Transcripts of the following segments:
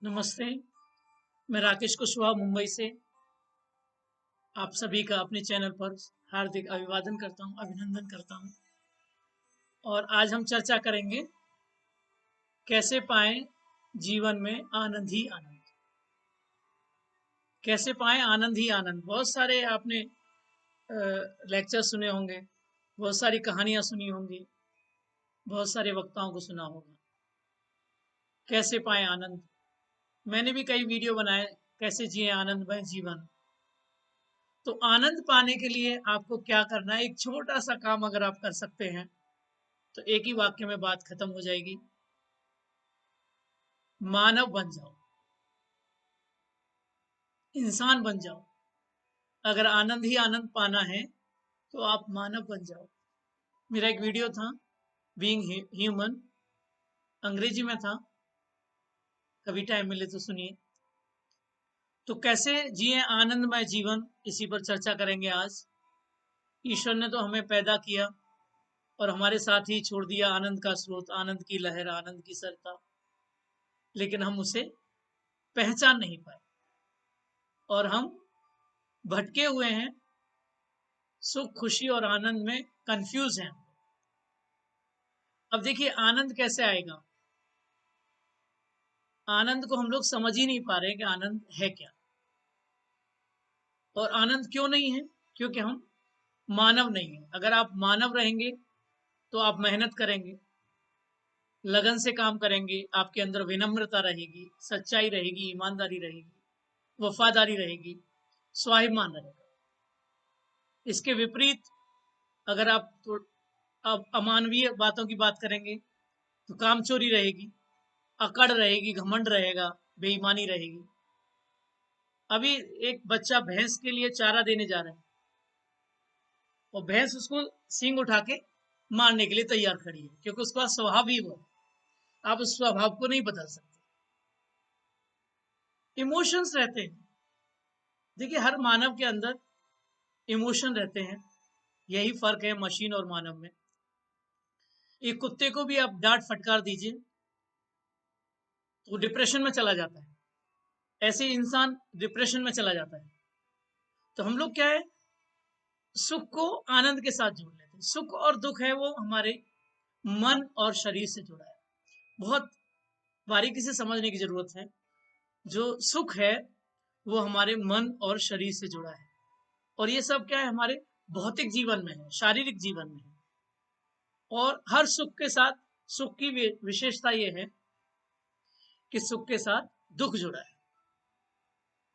नमस्ते, मैं राकेश कुशवाहा मुंबई से आप सभी का अपने चैनल पर हार्दिक अभिवादन करता हूं, अभिनंदन करता हूं। और आज हम चर्चा करेंगे कैसे पाएं जीवन में आनंद ही आनंद। कैसे पाएं आनंद ही आनंद। बहुत सारे आपने लेक्चर सुने होंगे, बहुत सारी कहानियां सुनी होंगी, बहुत सारे वक्ताओं को सुना होगा। कैसे पाएं आनंद। मैंने भी कई वीडियो बनाए, कैसे जिए आनंदमय जीवन। तो आनंद पाने के लिए आपको क्या करना है, एक छोटा सा काम अगर आप कर सकते हैं तो एक ही वाक्य में बात खत्म हो जाएगी। मानव बन जाओ, इंसान बन जाओ। अगर आनंद ही आनंद पाना है तो आप मानव बन जाओ। मेरा एक वीडियो था बीइंग ह्यूमन, अंग्रेजी में था, कभी टाइम मिले तो सुनिए। तो कैसे जिए आनंदमय जीवन, इसी पर चर्चा करेंगे आज। ईश्वर ने तो हमें पैदा किया और हमारे साथ ही छोड़ दिया आनंद का स्रोत, आनंद की लहर, आनंद की सरता, लेकिन हम उसे पहचान नहीं पाए और हम भटके हुए हैं, सुख खुशी और आनंद में कंफ्यूज हैं। अब देखिए आनंद कैसे आएगा। आनंद को हम लोग समझ ही नहीं पा रहे कि आनंद है क्या और आनंद क्यों नहीं है, क्योंकि हम मानव नहीं है। अगर आप मानव रहेंगे तो आप मेहनत करेंगे, लगन से काम करेंगे, आपके अंदर विनम्रता रहेगी, सच्चाई रहेगी, ईमानदारी रहेगी, वफादारी रहेगी, स्वाभिमान रहेगा। इसके विपरीत अगर आप तो अब अमानवीय बातों की बात करेंगे तो कामचोरी रहेगी, अकड़ रहेगी, घमंड रहेगा, बेईमानी रहेगी। अभी एक बच्चा भैंस के लिए चारा देने जा रहा है और भैंस उसको सींग उठा के मारने के लिए तैयार खड़ी है, क्योंकि उसका स्वभाव ही वो है। आप उस स्वभाव को नहीं बदल सकते। इमोशंस रहते हैं। देखिए हर मानव के अंदर इमोशन रहते हैं। यही फर्क है मशीन और मानव में। एक कुत्ते को भी आप डांट फटकार दीजिए तो वो डिप्रेशन में चला जाता है। ऐसे इंसान डिप्रेशन में चला जाता है। तो हम लोग क्या है, सुख को आनंद के साथ जोड़ लेते हैं। सुख और दुख है वो हमारे मन और शरीर से जुड़ा है। बहुत बारीकी से समझने की जरूरत है। जो सुख है वो हमारे मन और शरीर से जुड़ा है और ये सब क्या है, हमारे भौतिक जीवन में है, शारीरिक जीवन में है। और हर सुख के साथ, सुख की विशेषता ये है कि सुख के साथ दुख जुड़ा है।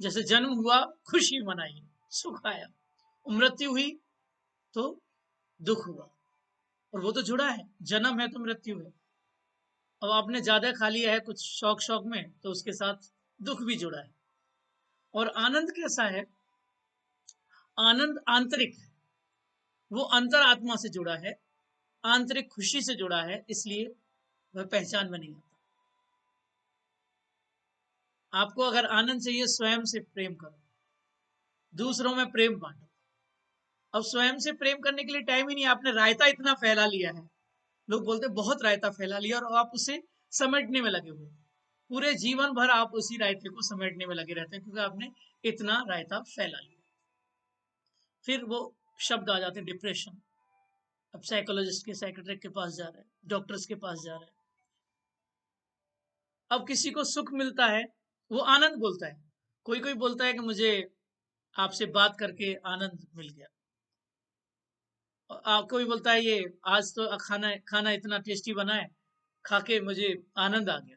जैसे जन्म हुआ, खुशी मनाई, सुख आया। मृत्यु हुई तो दुख हुआ, और वो तो जुड़ा है। जन्म है तो मृत्यु है। अब आपने ज्यादा खा लिया है कुछ शौक शौक में तो उसके साथ दुख भी जुड़ा है। और आनंद कैसा है, आनंद आंतरिक है, वो अंतर आत्मा से जुड़ा है, आंतरिक खुशी से जुड़ा है, इसलिए वह पहचान में नहीं आता। आपको अगर आनंद चाहिए, स्वयं से प्रेम करो, दूसरों में प्रेम बांटो। अब स्वयं से प्रेम करने के लिए टाइम ही नहीं। आपने रायता इतना फैला लिया है, लोग बोलते बहुत रायता फैला लिया, और आप उसे समेटने में लगे हुए। पूरे जीवन भर आप उसी रायते को समेटने में लगे रहते हैं, क्योंकि आपने इतना रायता फैला लिया। फिर वो शब्द आ जाते हैं डिप्रेशन। अब साइकोलॉजिस्ट के, साइकेट्रिक के पास जा रहे हैं, डॉक्टर्स के पास जा रहे हैं। अब किसी को सुख मिलता है, वो आनंद बोलता है। कोई कोई बोलता है कि मुझे आपसे बात करके आनंद मिल गया। कोई बोलता है ये आज तो खाना खाना इतना टेस्टी बना है, खा के मुझे आनंद आ गया।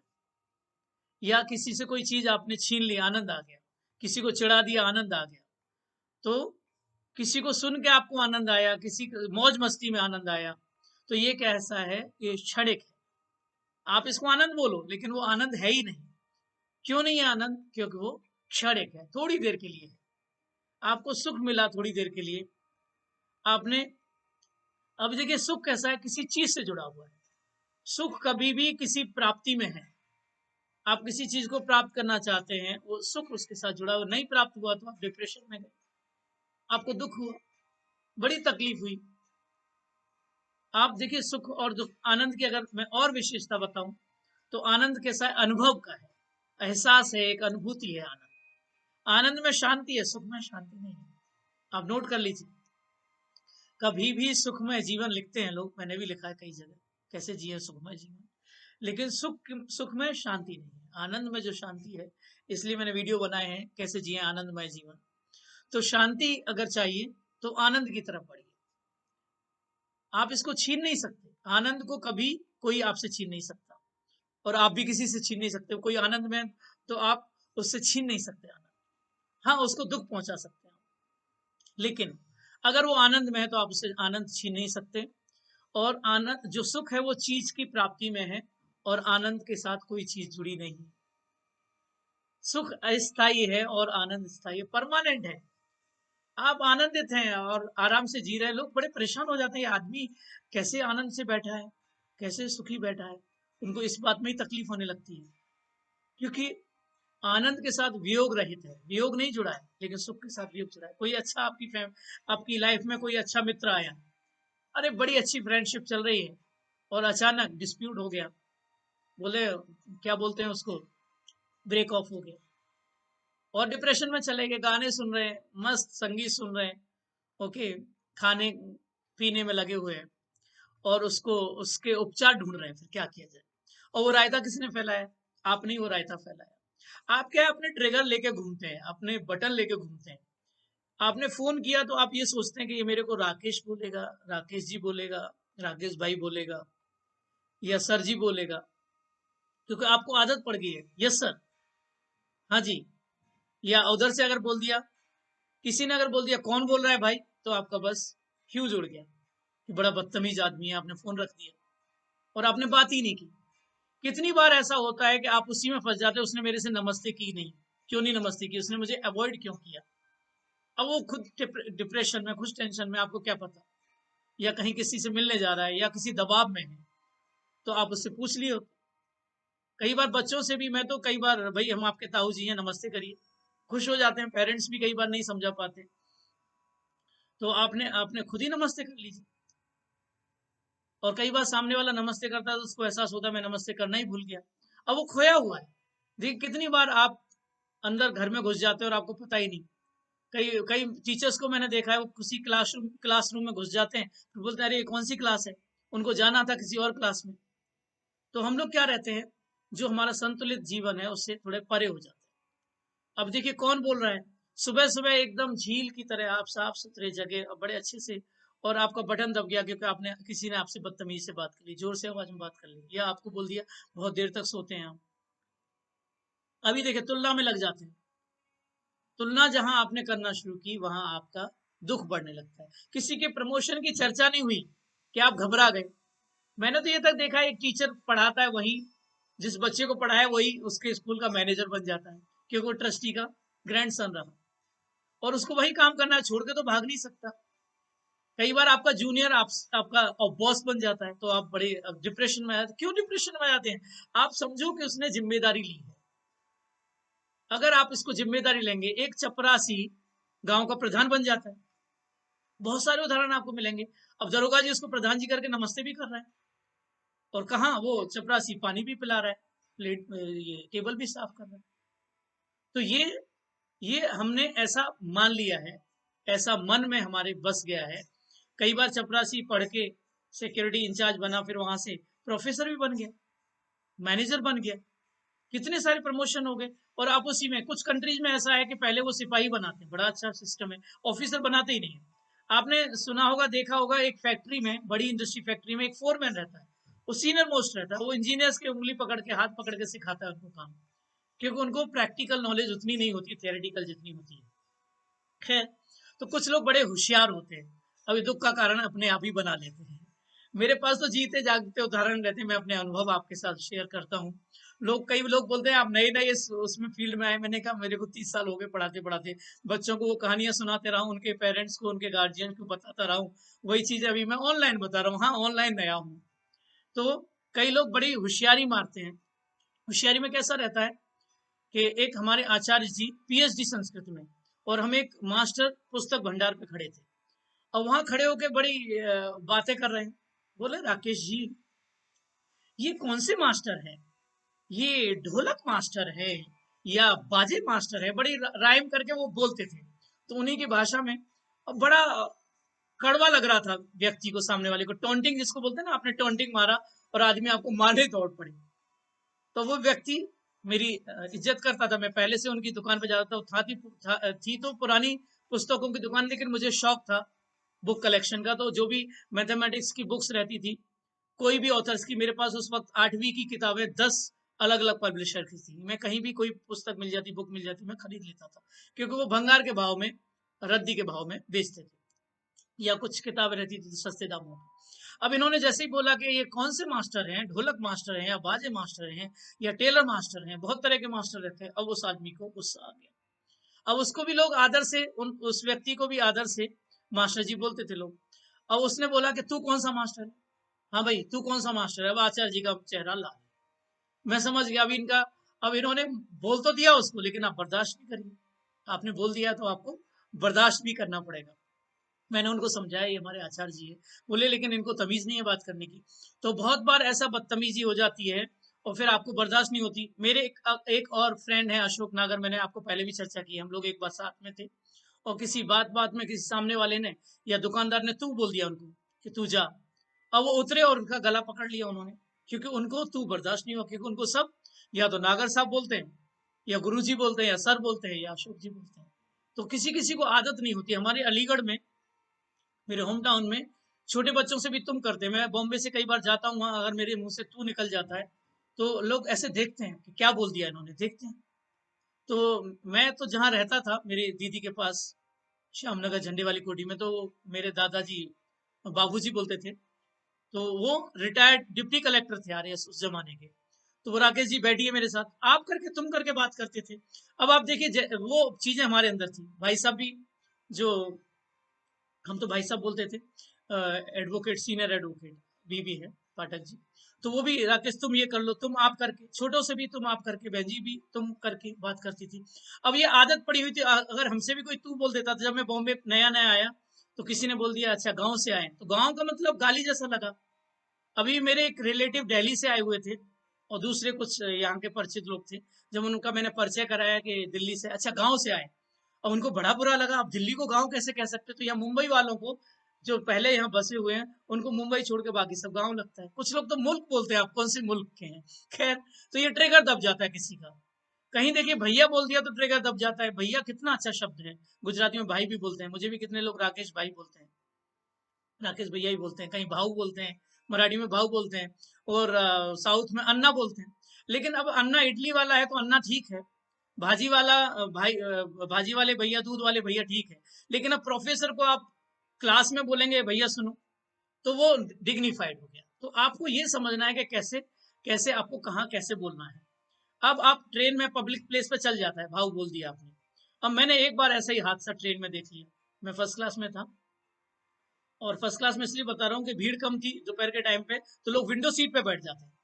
या किसी से कोई चीज आपने छीन ली, आनंद आ गया। किसी को चिढ़ा दिया, आनंद आ गया। तो किसी को सुन के आपको आनंद आया, किसी मौज मस्ती में आनंद आया। तो ये कैसा है, ये क्षणिक है। आप इसको आनंद बोलो, लेकिन वो आनंद है ही नहीं। क्यों नहीं है आनंद? क्योंकि वो क्षणिक है, थोड़ी देर के लिए है। आपको सुख मिला थोड़ी देर के लिए, आपने। अब देखिए सुख कैसा है, किसी चीज से जुड़ा हुआ है। सुख कभी भी किसी प्राप्ति में है। आप किसी चीज को प्राप्त करना चाहते हैं, वो सुख उसके साथ जुड़ा हुआ। नहीं प्राप्त हुआ तो आप डिप्रेशन में गए, आपको दुख हुआ, बड़ी तकलीफ हुई। आप देखिए सुख और दुख, आनंद की अगर मैं और विशेषता बताऊं तो आनंद कैसा है, अनुभव का है। एहसास है, एक अनुभूति है आनंद। आनंद में शांति है, सुख में शांति नहीं है। आप नोट कर लीजिए, कभी भी सुखमय जीवन लिखते हैं लोग, मैंने भी लिखा है कई जगह, कैसे जिए सुखमय जीवन, लेकिन सुख में शांति नहीं है, आनंद में जो शांति है। इसलिए मैंने वीडियो बनाए हैं कैसे जिए आनंदमय जीवन। तो शांति अगर चाहिए तो आनंद की तरफ बढ़िए। आप इसको छीन नहीं सकते, आनंद को कभी कोई आपसे छीन नहीं सकता, और आप भी किसी से छीन नहीं सकते। कोई आनंद में तो आप उससे छीन नहीं सकते आनंद, हाँ उसको दुख पहुंचा सकते हैं, लेकिन अगर वो आनंद में है तो आप उससे आनंद छीन नहीं सकते। और आनंद जो सुख है वो चीज की प्राप्ति में है, और आनंद के साथ कोई चीज जुड़ी नहीं है। सुख अस्थायी है और आनंद स्थायी, परमानेंट है। आप आनंदित हैं और आराम से जी रहे हैं। लोग बड़े परेशान हो जाते हैं, ये आदमी कैसे आनंद से बैठा है, कैसे सुखी बैठा है। उनको इस बात में ही तकलीफ होने लगती है, क्योंकि आनंद के साथ वियोग रहित है, वियोग नहीं जुड़ा है, लेकिन सुख के साथ वियोग जुड़ा है। कोई अच्छा आपकी लाइफ में कोई अच्छा मित्र आया, अरे बड़ी अच्छी फ्रेंडशिप चल रही है, और अचानक डिस्प्यूट हो गया, बोले क्या बोलते हैं उसको, ब्रेक ऑफ हो गया, और डिप्रेशन में चले गए। गाने सुन रहे हैं, मस्त संगीत सुन रहे हैं, ओके, खाने पीने में लगे हुए हैं, और उसको उसके उपचार ढूंढ रहे हैं, फिर क्या किया जाए। और वो रायता किसने फैलाया? आपने ही वो रायता फैलाया। आप क्या है, अपने ट्रिगर लेके घूमते हैं, अपने बटन लेके घूमते हैं। आपने फोन किया तो आप ये सोचते हैं कि ये मेरे को राकेश बोलेगा, राकेश जी बोलेगा, राकेश भाई बोलेगा, या सर जी बोलेगा, क्योंकि आपको आदत पड़ गई है, यस सर, हाँ जी। या उधर से अगर बोल दिया, किसी ने अगर बोल दिया कौन बोल रहा है भाई, तो आपका बस फ्यूज उड़ गया कि बड़ा बदतमीज आदमी है, आपने फोन रख दिया और आपने बात ही नहीं की। कितनी बार ऐसा होता है कि आप उसी में फंस जाते हैं, उसने मेरे से नमस्ते की नहीं, क्यों नहीं नमस्ते की, उसने मुझे अवॉइड क्यों किया। अब वो खुद डिप्रेशन में, खुद टेंशन में, आपको क्या पता, या कहीं किसी से मिलने जा रहा है, या किसी दबाव में है, तो आप उससे पूछ लिए। कई बार बच्चों से भी, मैं तो कई बार, भाई हम आपके ताऊ जी हैं, नमस्ते करिए, खुश हो जाते हैं। पेरेंट्स भी कई बार नहीं समझा पाते, तो आपने आपने खुद ही नमस्ते कर लीजिए। और कई बार सामने वाला नमस्ते करता है तो उसको एहसास होता है मैं नमस्ते करना ही भूल गया, अब वो खोया हुआ है। देखिए कितनी बार आप अंदर घर में घुस जाते हैं और आपको पता ही नहीं। कई कई टीचर्स को मैंने देखा है, वो किसी क्लासरूम में घुस जाते हैं, फिर बोलते हैं अरे ये कौन सी क्लास है, उनको जाना था किसी और क्लास में। तो हम लोग क्या रहते हैं, जो हमारा संतुलित जीवन है उससे थोड़े परे हो जाते हैं। अब देखिए कौन बोल रहा है, सुबह सुबह एकदम झील की तरह आप साफ सुथरे जगह और बड़े अच्छे से, और आपका बटन दब गया क्योंकि आपने किसी ने आपसे बदतमीजी से बात कर ली, जोर से आवाज में बात कर ली, या आपको बोल दिया बहुत देर तक सोते हैं हम। अभी देखिए तुलना में लग जाते हैं, तुलना जहां आपने करना शुरू की वहां आपका दुख बढ़ने लगता है। किसी के प्रमोशन की चर्चा नहीं हुई कि आप घबरा गए। मैंने तो ये तक देखा है, एक टीचर पढ़ाता है, वही जिस बच्चे को पढ़ाया वही उसके स्कूल का मैनेजर बन जाता है, क्योंकि वो ट्रस्टी का ग्रैंड सन रहा, और उसको वही काम करना है, छोड़ के तो भाग नहीं सकता। कई बार आपका जूनियर आपका बॉस बन जाता है, तो आप बड़े डिप्रेशन में आ जाते। क्यों डिप्रेशन में आ जाते हैं? आप समझो कि उसने जिम्मेदारी ली है। अगर आप इसको जिम्मेदारी लेंगे, एक चपरासी गांव का प्रधान बन जाता है। बहुत सारे उदाहरण आपको मिलेंगे। अब दरोगा जी उसको प्रधान जी करके नमस्ते भी कर रहा है, और कहा वो चपरासी पानी भी पिला रहा है, प्लेट ये टेबल भी साफ कर रहा है। तो ये हमने ऐसा मान लिया है, ऐसा मन में हमारे बस गया है। कई बार चपरासी पढ़ के सिक्योरिटी इंचार्ज बना, फिर वहां से प्रोफेसर भी बन गया, मैनेजर बन गया, कितने सारे प्रमोशन हो गए। और आप उसी में, कुछ कंट्रीज में ऐसा है कि पहले वो सिपाही बनाते हैं, बड़ा अच्छा सिस्टम है, ऑफिसर बनाते ही नहीं है। आपने सुना होगा, देखा होगा, एक फैक्ट्री में, बड़ी इंडस्ट्री फैक्ट्री में एक फोरमैन रहता है, वो सीनियर मोस्ट रहता है, वो इंजीनियर्स के उंगली पकड़ के, हाथ पकड़ के सिखाता है उनको काम, क्योंकि उनको प्रैक्टिकल नॉलेज उतनी नहीं होती, थियोरेटिकल जितनी होती है। खैर, तो कुछ लोग बड़े होशियार होते हैं, अभी दुख का कारण अपने आप ही बना लेते हैं। मेरे पास तो जीते जागते उदाहरण रहते हैं, मैं अपने अनुभव आपके साथ शेयर करता हूँ। कई लोग बोलते हैं आप नए नए उसमें फील्ड में आए। मैंने कहा मेरे को 30 साल हो गए पढ़ाते पढ़ाते, बच्चों को वो कहानियां सुनाते रहा हूँ, उनके पेरेंट्स को, उनके गार्जियन को बताता रहा हूँ, वही चीज अभी मैं ऑनलाइन बता रहा हूँ। हाँ, ऑनलाइन नया हूँ। तो कई लोग बड़ी होशियारी मारते हैं। होशियारी में कैसा रहता है कि एक हमारे आचार्य जी पीएचडी संस्कृत में, और हम एक मास्टर पुस्तक भंडार पे खड़े थे, और वहां खड़े होकर बड़ी बातें कर रहे हैं। बोले राकेश जी, ये कौन से मास्टर हैं, ये ढोलक मास्टर है या बाजे मास्टर है, बड़ी राइम करके वो बोलते थे। तो उन्हीं की भाषा में, अब बड़ा कड़वा लग रहा था व्यक्ति को, सामने वाले को, टॉन्टिंग जिसको बोलते हैं ना, आपने टॉन्टिंग मारा और आदमी आपको मारने दौड़ पड़े। तो वो व्यक्ति मेरी इज्जत करता था, मैं पहले से उनकी दुकान पे जाता था, थी तो पुरानी पुस्तकों की दुकान, लेकिन मुझे शौक था बुक कलेक्शन का। तो जो भी मैथमेटिक्स की बुक्स रहती थी, कोई भी ऑथर्स की, मेरे पास उस वक्त 8वीं की किताबें 10 अलग अलग पब्लिशर की थी। मैं कहीं भी कोई पुस्तक मिल जाती, बुक मिल जाती, मैं खरीद लेता था, क्योंकि वो भंगार के भाव में, रद्दी के भाव में बेचते थे, या कुछ किताबें रहती थी तो सस्ते दामों में। अब इन्होंने जैसे ही बोला कि ये कौन से मास्टर हैं, ढोलक मास्टर हैं या बाजे मास्टर हैं या टेलर मास्टर हैं, बहुत तरह के मास्टर रहते हैं, अब उस आदमी को गुस्सा आ गया। अब उसको भी लोग आदर से, उस व्यक्ति को भी आदर से मास्टर जी बोलते थे लोग। अब उसने बोला कि तू कौन सा मास्टर है, हाँ भाई तू कौन सा मास्टर है। अब आचार्य जी का चेहरा लाल। मैं समझ गया अब इनका, अब इन्होंने बोल तो दिया उसको, लेकिन आप बर्दाश्त नहीं करिए, आपने बोल दिया तो आपको बर्दाश्त भी करना पड़ेगा। मैंने उनको समझाया ये हमारे आचार्य जी है। बोले लेकिन इनको तमीज नहीं है बात करने की। तो बहुत बार ऐसा बदतमीजी हो जाती है और फिर आपको बर्दाश्त नहीं होती। मेरे एक और फ्रेंड है अशोक नागर, मैंने आपको पहले भी चर्चा की, हम लोग एक बार साथ में थे, और किसी बात बात में किसी सामने वाले ने या दुकानदार ने तू बोल दिया उनको कि तू जा। अब वो उतरे और उनका गला पकड़ लिया उन्होंने, क्योंकि उनको तू बर्दाश्त नहीं हुआ, क्योंकि उनको सब या तो नागर साहब बोलते हैं, या गुरु जी बोलते हैं, या सर बोलते हैं, या अशोक जी बोलते हैं। तो किसी किसी को आदत नहीं होती। हमारे अलीगढ़ में, मेरे होम टाउन में, छोटे बच्चों से भी तुम करते हैं। मैं बॉम्बे से कई बार जाता हूँ, वहां अगर मेरे मुंह से तू निकल जाता है तो लोग ऐसे देखते हैं कि क्या बोल दिया इन्होंने, देखते हैं। तो मैं तो जहाँ रहता था मेरी दीदी के पास, श्यामनगर झंडे वाली कोठी में, तो मेरे दादाजी बाबूजी बोलते थे। तो वो रिटायर्ड डिप्टी कलेक्टर थे आरएएस उस जमाने के। तो वो राकेश जी बैठिए मेरे साथ, आप करके तुम करके बात करते थे। अब आप देखिए वो चीजें हमारे अंदर थी। भाई साहब भी, जो हम तो भाई साहब बोलते थे, एडवोकेट, सीनियर एडवोकेट बीबी है पाठक जी, तो वो भी राकेश तुम ये कर लो, तुम आप करके, छोटों से भी तुम आप करके, बहन जी भी तुम करके बात करती थी। अब ये आदत पड़ी हुई थी। अगर हमसे भी कोई तू बोल देता था, जब मैं बॉम्बे नया नया आया तो किसी ने बोल दिया अच्छा गांव से आए, तो गांव का मतलब गाली जैसा लगा। अभी मेरे एक रिलेटिव दिल्ली से आए हुए थे, और दूसरे कुछ यहाँ के परिचित लोग थे। जब उनका मैंने परिचय कराया कि दिल्ली से, अच्छा गांव से आए, और उनको बड़ा बुरा लगा। अब दिल्ली को गांव कैसे कह सकते। तो यहाँ मुंबई वालों को, जो पहले यहाँ बसे हुए हैं, उनको मुंबई छोड़ के बाकी सब गांव लगता है। कुछ लोग तो मुल्क बोलते हैं, आप कौन से मुल्क के हैं। खैर, तो ये ट्रिगर दब जाता है किसी का। कहीं देखिए भैया बोल दिया तो ट्रिगर दब जाता है। भैया कितना अच्छा शब्द है, गुजराती में भाई भी बोलते हैं, मुझे भी कितने लोग राकेश भाई बोलते हैं, राकेश भैया ही बोलते हैं, कहीं भाऊ बोलते हैं, मराठी में भाऊ बोलते हैं, और साउथ में अन्ना बोलते हैं। लेकिन अब अन्ना इडली वाला है तो अन्ना ठीक है, भाजी वाला भाजी वाले भैया, दूध वाले भैया ठीक है। लेकिन अब प्रोफेसर को आप क्लास में बोलेंगे भैया सुनो, तो वो डिग्निफाइड हो गया। तो आपको ये समझना है कि कैसे कैसे आपको कहाँ कैसे बोलना है। अब आप ट्रेन में पब्लिक प्लेस पे चल जाता है, भाव बोल दिया आपने। अब मैंने एक बार ऐसा ही हादसा ट्रेन में देख लिया। मैं फर्स्ट क्लास में था, और फर्स्ट क्लास में इसलिए बता रहा हूँ कि भीड़ कम थी दोपहर के टाइम पे, तो लोग विंडो सीट पे बैठ जाते हैं।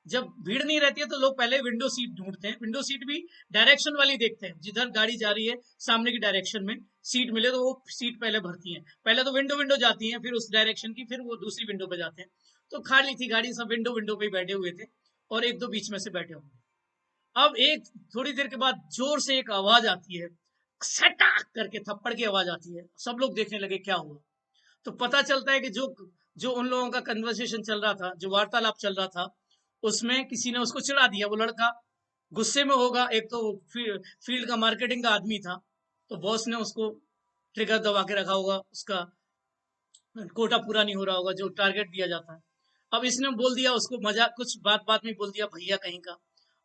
जब भीड़ नहीं रहती है तो लोग पहले विंडो सीट ढूंढते हैं। विंडो सीट भी डायरेक्शन वाली देखते हैं, जिधर गाड़ी जा रही है सामने की डायरेक्शन में सीट मिले तो वो सीट पहले भरती है। पहले तो विंडो विंडो जाती है, फिर उस डायरेक्शन की, फिर वो दूसरी विंडो पे जाते हैं। तो खाली थी गाड़ी, सब विंडो विंडो पे बैठे हुए थे, और एक दो बीच में से बैठे होंगे। अब एक थोड़ी देर के बाद जोर से एक आवाज आती है, सटाक करके थप्पड़ की आवाज आती है। सब लोग देखने लगे क्या हुआ। तो पता चलता है कि जो जो उन लोगों का कन्वर्सेशन चल रहा था, जो वार्तालाप चल रहा था, उसमें किसी ने उसको चिढ़ा दिया। वो लड़का गुस्से में होगा, एक तो फील्ड का मार्केटिंग का आदमी था, तो बॉस ने उसको ट्रिगर दबा के रखा होगा, उसका कोटा पूरा नहीं हो रहा होगा जो टारगेट दिया जाता है। अब इसने बोल दिया उसको, मजाक कुछ बात बात में बोल दिया भैया कहीं का,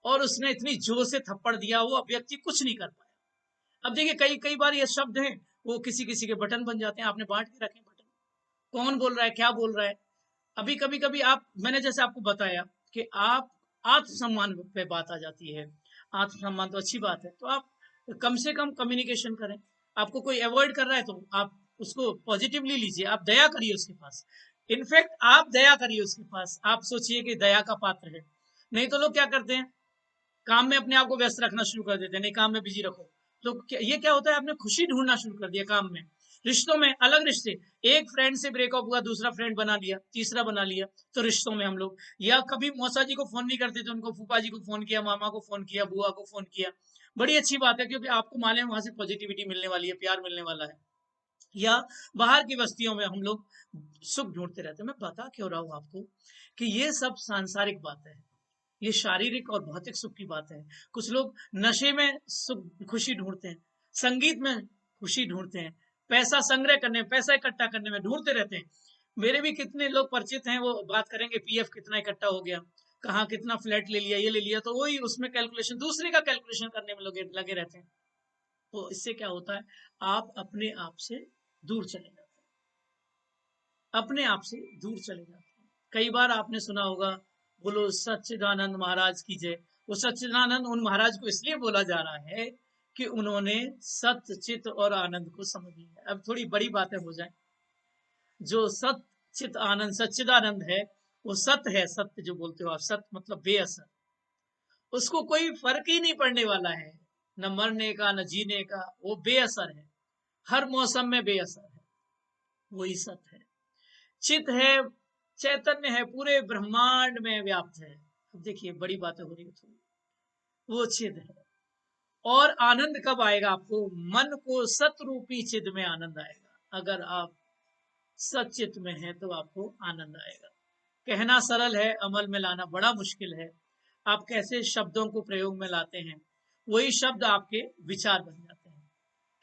और उसने इतनी जोर से थप्पड़ दिया, वो व्यक्ति कुछ नहीं कर पाया। अब देखिए कई कई बार ये शब्द हैं, वो किसी किसी के बटन बन जाते हैं। आपने बांट के रखे बटन, कौन बोल रहा है, क्या बोल रहा है। अभी कभी कभी आप, मैंने जैसे आपको बताया कि आप, आत्मसम्मान पे बात आ जाती है। आत्मसम्मान तो अच्छी बात है, तो आप कम से कम कम्युनिकेशन करें। आपको कोई अवॉइड कर रहा है तो आप उसको पॉजिटिवली लीजिए, आप दया करिए उसके पास। इनफैक्ट आप दया करिए उसके पास, आप सोचिए कि दया का पात्र है। नहीं तो लोग क्या करते हैं, काम में अपने आप को व्यस्त रखना शुरू कर देते हैं, नहीं काम में बिजी रखो। तो ये क्या होता है, आपने खुशी ढूंढना शुरू कर दिया काम में, रिश्तों में अलग रिश्ते, एक फ्रेंड से ब्रेकअप हुआ, दूसरा फ्रेंड बना लिया, तीसरा बना लिया, तो रिश्तों में हम लोग, या कभी मौसा जी को फोन नहीं करते थे, उनको फूफा जी को फोन किया, मामा को फोन किया, बुआ को फोन किया, बड़ी अच्छी बात है, क्योंकि आपको मालूम है वहां से पॉजिटिविटी मिलने वाली है, प्यार मिलने वाला है। या बाहर की बस्तियों में हम लोग सुख ढूंढते रहते हैं। मैं बता क्यों रहा हूं आपको कि ये सब सांसारिक बातें हैं, ये शारीरिक और भौतिक सुख की बात है। कुछ लोग नशे में सुख खुशी ढूंढते हैं, संगीत में खुशी ढूंढते हैं, पैसा संग्रह करने, पैसा इकट्ठा करने में ढूंढते रहते हैं। मेरे भी कितने लोग परिचित हैं, वो बात करेंगे पीएफ कितना इकट्ठा हो गया, कहाँ कितना फ्लैट ले लिया, ये ले लिया, तो वही उसमें कैलकुलेशन, दूसरे का कैलकुलेशन करने में लगे रहते हैं। तो इससे क्या होता है, आप अपने आप से दूर चले जाते हैं, अपने आप से दूर चले जाते हैं। कई बार आपने सुना होगा, बोलो सच्चिदानंद महाराज की जय। वो सच्चिदानंद उन महाराज को इसलिए बोला जा रहा है कि उन्होंने सत्य चित और आनंद को समझ लिया। अब थोड़ी बड़ी बातें हो जाए, जो सत्य चित आनंद सच्चिदानंद है, वो सत्य है, सत्य जो बोलते हो आप, सत्य मतलब बेअसर, उसको कोई फर्क ही नहीं पड़ने वाला है, न मरने का न जीने का, वो बेअसर है, हर मौसम में बेअसर है, वही सत्य है। चित है, चैतन्य है, पूरे ब्रह्मांड में व्याप्त है। अब देखिए बड़ी बातें हो रही है थोड़ी, वो चिद है। और आनंद कब आएगा आपको, मन को सतरूपी चिद में आनंद आएगा। अगर आप सचित में हैं तो आपको आनंद आएगा। कहना सरल है, अमल में लाना बड़ा मुश्किल है। आप कैसे शब्दों को प्रयोग में लाते हैं, वही शब्द आपके विचार बन जाते हैं।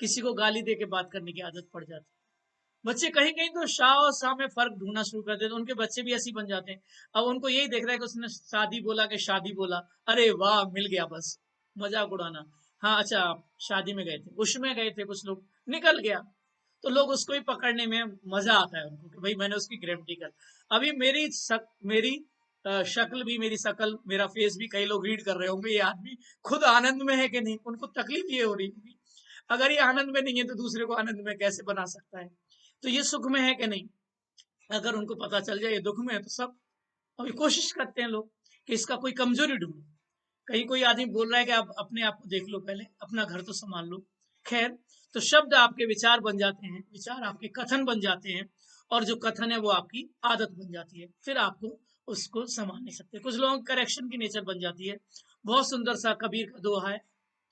किसी को गाली दे के बात करने की आदत पड़ जाती है। बच्चे कहीं कहीं तो शाह और शाह में फर्क ढूंढना शुरू कर देते, तो उनके बच्चे भी ऐसे बन जाते हैं। अब उनको यही देख रहा है कि उसने शादी बोला कि शादी बोला, अरे वाह मिल गया, बस मजाक उड़ाना। हाँ अच्छा, आप शादी में गए थे, उसमें गए थे, कुछ लोग निकल गया, तो लोग उसको ही पकड़ने में मजा आता है उनको कि भाई मैंने उसकी गारंटी कर। अभी मेरी शक्ल भी, मेरी शकल, मेरा फेस भी कई लोग रीड कर रहे होंगे, ये आदमी खुद आनंद में है कि नहीं, उनको तकलीफ ये हो रही होगी, अगर ये आनंद में नहीं है तो दूसरे को आनंद में कैसे बना सकता है। तो ये सुख में है कि नहीं, अगर उनको पता चल जाए ये दुख में है, तो सब अभी कोशिश करते हैं लोग कि इसका कोई कमजोरी ढूंढो। कहीं कोई आदमी बोल रहा है कि आप अपने आप को देख लो, पहले अपना घर तो संभाल लो। खैर, तो शब्द आपके विचार बन जाते हैं, विचार आपके कथन बन जाते हैं, और जो कथन है वो आपकी आदत बन जाती है, फिर आपको उसको संभाल नहीं सकते। कुछ लोगों करेक्शन की नेचर बन जाती है। बहुत सुंदर सा कबीर का दोहा है,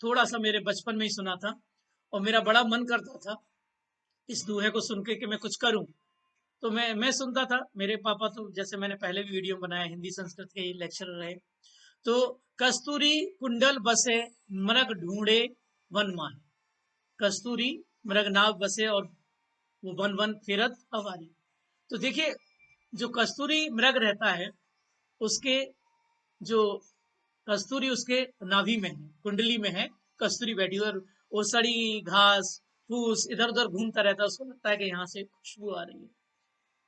थोड़ा सा मेरे बचपन में ही सुना था, और मेरा बड़ा मन करता था इस दोहे को सुन के कि मैं कुछ करूं। तो मैं सुनता था, मेरे पापा तो जैसे मैंने पहले भी वीडियो बनाया, हिंदी संस्कृत के ही लेक्चरर रहे। तो कस्तूरी कुंडल बसे, मृग ढूंढे वन माहे। कस्तूरी मृग नाव बसे और वो वन वन फिरत अवारी। तो देखिए, जो कस्तूरी मृग रहता है, उसके जो कस्तूरी उसके नाभि में है, कुंडली में है, कस्तूरी बैठी हुई, और वो सड़ी घास फूस इधर उधर घूमता रहता है, उसको लगता है कि यहाँ से खुशबू आ रही है,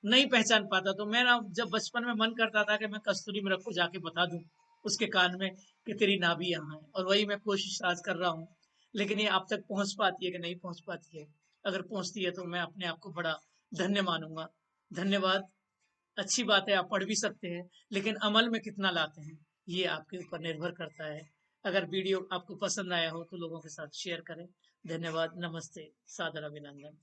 नहीं पहचान पाता। तो मैं ना, जब बचपन में मन करता था कि मैं कस्तूरी मृग को जाके बता दूं उसके कान में कि तेरी नाभि यहाँ है, और वही मैं कोशिश आज कर रहा हूँ, लेकिन ये आप तक पहुंच पाती है कि नहीं पहुंच पाती है। अगर पहुंचती है तो मैं अपने आप को बड़ा धन्य मानूंगा। धन्यवाद। अच्छी बात है, आप पढ़ भी सकते हैं, लेकिन अमल में कितना लाते हैं ये आपके ऊपर निर्भर करता है। अगर वीडियो आपको पसंद आया हो तो लोगों के साथ शेयर करें। धन्यवाद, नमस्ते, सादर अभिनंदन।